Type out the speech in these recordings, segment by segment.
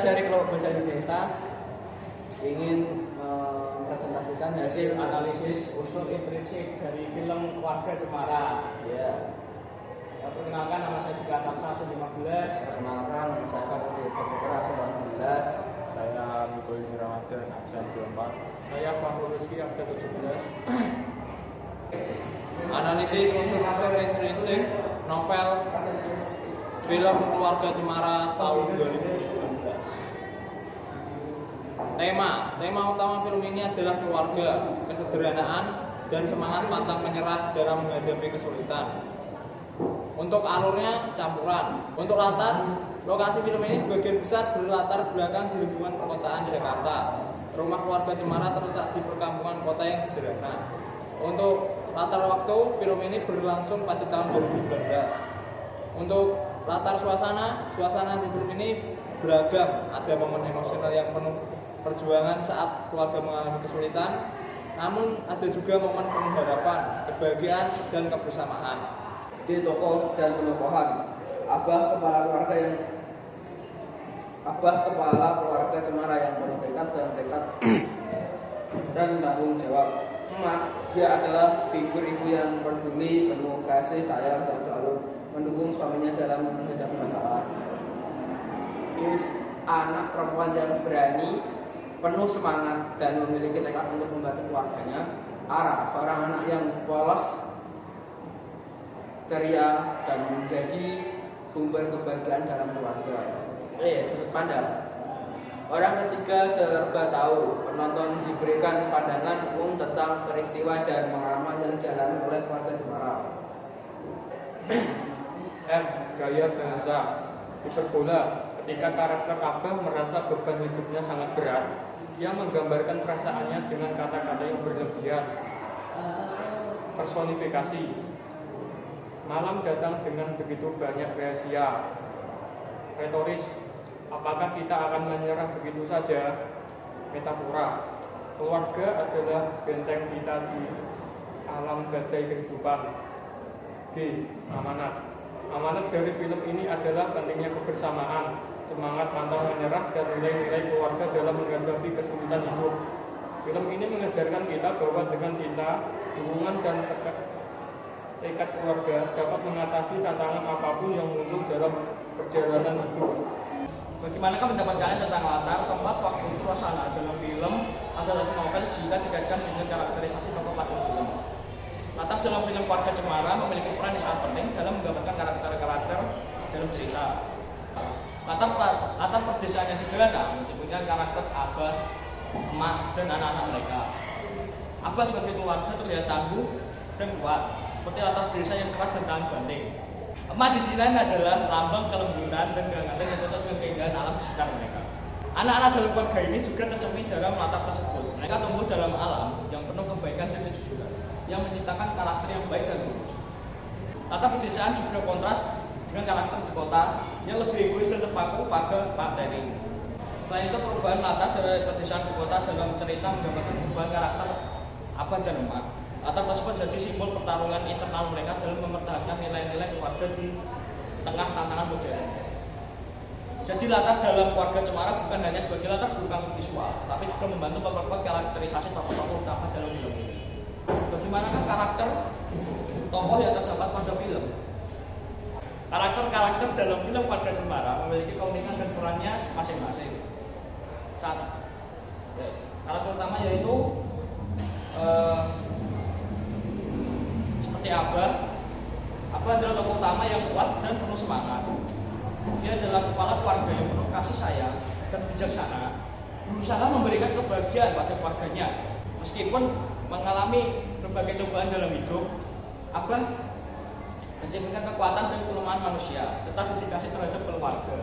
dari kelompok bahasa Indonesia ingin mempresentasikan hasil analisis unsur intrinsik dari film Warga Cemara. Ya, Perkenalkan, nama saya juga Taksa 15. perkenalkan nama saya Fatul Saputra 19. Saya Miko Yudi Ramadan, absen 24. Saya Fahrul Rizky, absen 17. Analisis unsur-unsur intrinsik novel film Keluarga Cemara tahun 2019. Tema utama film ini adalah keluarga, kesederhanaan, dan semangat pantang menyerah dalam menghadapi kesulitan. Untuk alurnya campuran. Untuk latar, lokasi film ini sebagian besar berlatar belakang di lingkungan perkotaan Jakarta. Rumah keluarga Cemara terletak di perkampungan kota yang sederhana. Untuk latar waktu, film ini berlangsung pada tahun 2019. Untuk latar suasana di film ini beragam. Ada momen emosional yang penuh perjuangan saat keluarga mengalami kesulitan, namun ada juga momen penuh harapan, kebahagiaan, dan kebersamaan. Di tokoh dan penokohan, abah kepala keluarga Cemara yang penuh tekad dan tanggung jawab. Emak, dia adalah figur ibu yang peduli, penuh kasih sayang, dan selalu mendukung suaminya dalam menghadapi masalah. Is anak perempuan yang berani, penuh semangat, dan memiliki tekad untuk membantu keluarganya. Ara, seorang anak yang polos, ceria, dan menjadi sumber kebahagiaan dalam keluarga. Sudut pandang. Orang ketiga serba tahu. Penonton diberikan pandangan umum tentang peristiwa dan pengalaman yang dialami oleh keluarga Cemara. F. Gaya bahasa hiperbola. Ketika karakter Abah merasa beban hidupnya sangat berat, ia menggambarkan perasaannya dengan kata-kata yang berlebihan. Personifikasi. Malam datang dengan begitu banyak rahasia. Retoris. Apakah kita akan menyerah begitu saja? Metafora. Keluarga adalah benteng kita di alam badai kehidupan. G. Amanat. Amanat dari film ini adalah pentingnya kebersamaan, semangat pantang menyerah, dan nilai-nilai keluarga dalam menghadapi kesulitan hidup. Film ini mengajarkan kita bahwa dengan cinta, dukungan, dan tekad keluarga dapat mengatasi tantangan apapun yang muncul dalam perjalanan hidup. Bagaimanakah pendapat kalian tentang latar, tempat, waktu, suasana dalam film adaptasi novel jika dikaitkan dengan karakterisasi tokoh pelaku film? Latar dalam film Warga Cemara memiliki peran yang sangat penting dalam menggambarkan karakter-karakter dalam cerita. Latar perdesaan yang sederhana menciptakan karakter abah, emak, dan anak-anak mereka. Abah sebagai keluarga terlihat tangguh dan kuat, seperti latar desa yang keras dan tahan banting. Emak di sisi lain adalah lambang kelembutan dan kehangatan yang cocok dengan keindahan alam di sekitar mereka. Anak-anak dalam keluarga ini juga tercermin dalam latar tersebut. Mereka tumbuh dalam alam yang penuh kebaikan dan kejujuran, yang menciptakan karakter yang baik dan lurus. Latar pedesaan juga kontras dengan karakter di kota yang lebih egois dan terpaku pada materi. Selain itu, perubahan latar dari pedesaan ke kota dalam cerita menggambarkan perubahan karakter abah dan emak. Latar tersebut jadi simbol pertarungan internal mereka dalam mempertahankan nilai-nilai keluarga di tengah tantangan modern. Jadi latar dalam Keluarga Cemara bukan hanya sebagai latar belakang visual, tapi juga membantu memperkuat karakterisasi tokoh-tokoh utama dalam film ini. Bagaimanakah karakter tokoh yang terdapat pada film? Karakter-karakter dalam film Warga Cemara memiliki keunikan dan perannya masing-masing. Karakter utama yaitu seperti Abah adalah tokoh utama yang kuat dan penuh semangat. Dia adalah kepala keluarga yang penuh kasih sayang dan bijaksana, berusaha memberikan kebahagiaan pada keluarganya. Meskipun mengalami berbagai cobaan dalam hidup, Abah mencerminkan kekuatan dan kelemahan manusia, serta dedikasi terhadap keluarga.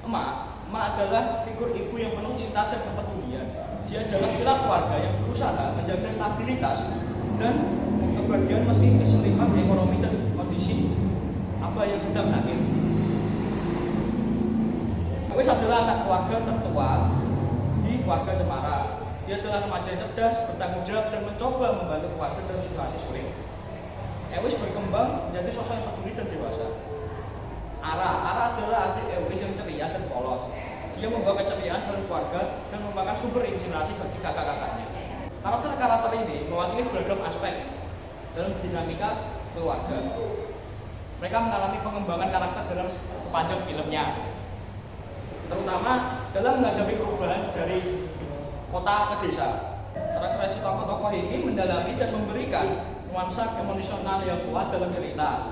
Emak adalah figur ibu yang penuh cinta dan kepedulian. Dia adalah pilar keluarga yang berusaha menjaga stabilitas dan kebahagiaan meski kesulitan ekonomi dan kondisi Abah yang sedang sakit. Awis adalah anak keluarga tertua di Keluarga Cemara. Dia adalah remaja yang cerdas, bertanggung jawab, dan mencoba membantu keluarga dalam situasi sulit. Ewis berkembang menjadi sosok yang peduli dan dewasa. Ara adalah adik Ewis yang ceria dan polos. Dia membawa keceriaan dalam keluarga dan merupakan sumber inspirasi bagi kakak-kakaknya. Karakter-karakter ini mewakili beragam aspek dalam dinamika keluarga. Mereka mengalami pengembangan karakter dalam sepanjang filmnya, terutama dalam menghadapi perubahan dari kota ke desa. Karakteristik tokoh-tokoh ini mendalami dan memberikan nuansa emosional yang kuat dalam cerita,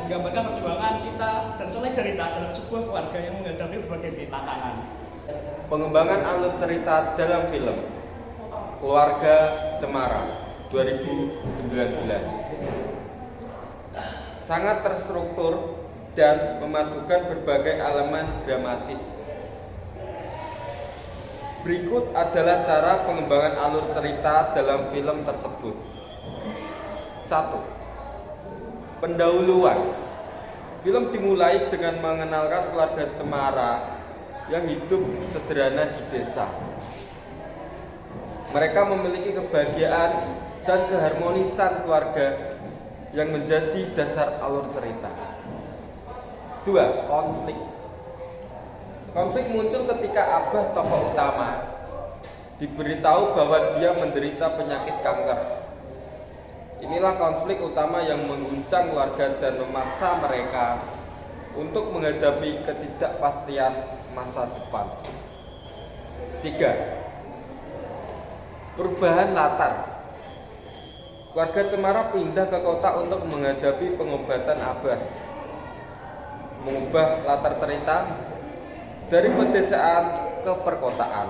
menggambarkan perjuangan, cinta, dan solidaritas dalam sebuah keluarga yang menghadapi berbagai tantangan. Pengembangan alur cerita dalam film Keluarga Cemara 2019 sangat terstruktur dan memadukan berbagai elemen dramatis. Berikut adalah cara pengembangan alur cerita dalam film tersebut. 1. Pendahuluan. Film dimulai dengan mengenalkan keluarga Cemara yang hidup sederhana di desa. Mereka memiliki kebahagiaan dan keharmonisan keluarga yang menjadi dasar alur cerita. 2. Konflik. Konflik muncul ketika Abah tokoh utama diberitahu bahwa dia menderita penyakit kanker. Inilah konflik utama yang mengguncang keluarga dan memaksa mereka untuk menghadapi ketidakpastian masa depan. 3. Perubahan latar. Keluarga Cemara pindah ke kota untuk menghadapi pengobatan Abah. Mengubah latar cerita dari pedesaan ke perkotaan.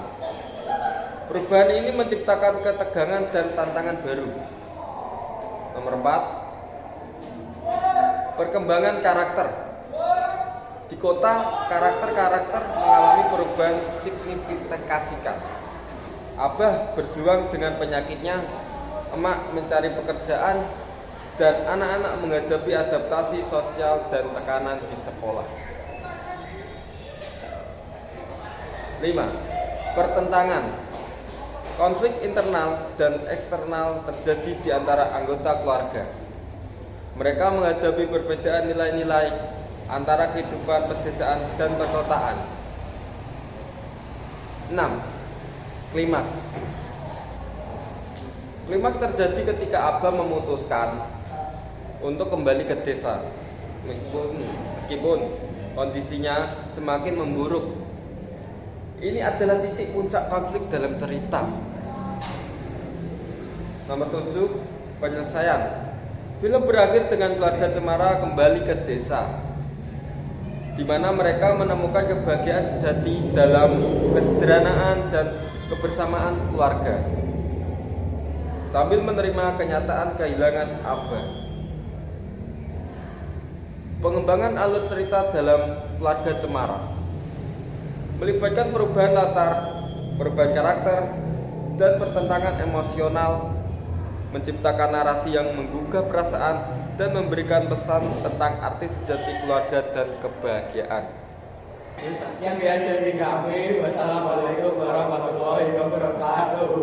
Perubahan ini menciptakan ketegangan dan tantangan baru. Nomor 4. Perkembangan karakter. Di kota, karakter-karakter mengalami perubahan signifikan. Abah berjuang dengan penyakitnya, emak mencari pekerjaan, dan anak-anak menghadapi adaptasi sosial dan tekanan di sekolah. 5. Pertentangan. Konflik internal dan eksternal terjadi di antara anggota keluarga. Mereka menghadapi perbedaan nilai-nilai antara kehidupan pedesaan dan perkotaan. 6. Klimaks. Klimaks terjadi ketika Abah memutuskan untuk kembali ke desa meskipun kondisinya semakin memburuk. Ini adalah titik puncak konflik dalam cerita. Nomor 7. Penyelesaian. Film berakhir dengan keluarga Cemara kembali ke desa, di mana mereka menemukan kebahagiaan sejati dalam kesederhanaan dan kebersamaan keluarga, sambil menerima kenyataan kehilangan Abah. Pengembangan alur cerita dalam Keluarga Cemara melibatkan perubahan latar, perubahan karakter, dan pertentangan emosional, menciptakan narasi yang menggugah perasaan dan memberikan pesan tentang arti sejati keluarga dan kebahagiaan. Sekian dari kami. Wassalamualaikum warahmatullahi wabarakatuh.